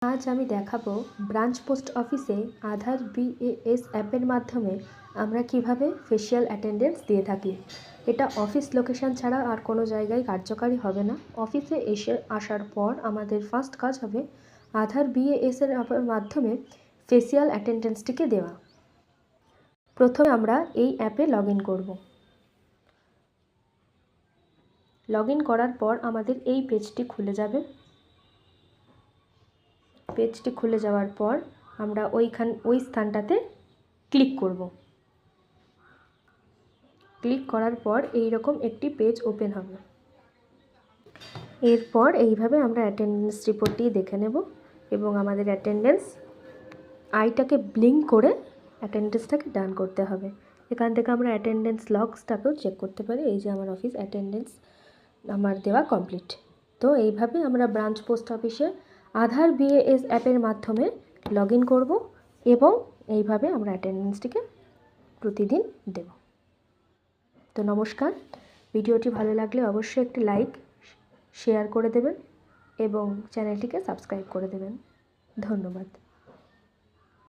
আজ আমি দেখাবো ব্রাঞ্চ পোস্ট অফিসে আধার বিএএস অ্যাপের মাধ্যমে আমরা কিভাবে ফেশিয়াল অ্যাটেন্ডেন্স দিয়ে থাকি। এটা অফিস লোকেশন ছাড়া আর কোনো জায়গায় কার্যকারী হবে না। অফিসে আসার পর আমাদের ফার্স্ট কাজ হবে আধার বিএএস এর মাধ্যমে ফেশিয়াল অ্যাটেন্ডেন্সটিকে দেওয়া। প্রথমে আমরা এই অ্যাপে লগ ইন করব। লগ ইন করার পর আমাদের এই পেজটি খুলে যাবে। পেজটি খুলে যাওয়ার পর আমরা ওই স্থানটাতে ক্লিক করব। ক্লিক করার পর এই রকম একটি পেজ ওপেন হবে। এরপর এইভাবে আমরা অ্যাটেন্ডেন্স রিপোর্টটি দেখে নেব এবং আমাদের অ্যাটেন্ডেন্স আইটাকে ব্লিঙ্ক করে অ্যাটেন্ডেন্সটাকে ডান করতে হবে। এখান থেকে আমরা অ্যাটেন্ডেন্স লগসটাকেও চেক করতে পারি। এই যে আমার অফিস অ্যাটেন্ডেন্স আমার দেওয়া কমপ্লিট। তো এইভাবে আমরা ব্রাঞ্চ পোস্ট অফিসে আধার বিএএস অ্যাপের মাধ্যমে লগ ইন করবো এবং এইভাবে আমরা অ্যাটেন্ডেন্সটিকে প্রতিদিন দেব। তো নমস্কার, ভিডিওটি ভালো লাগলে অবশ্যই একটি লাইক শেয়ার করে দেবেন এবং চ্যানেলটিকে সাবস্ক্রাইব করে দেবেন। ধন্যবাদ।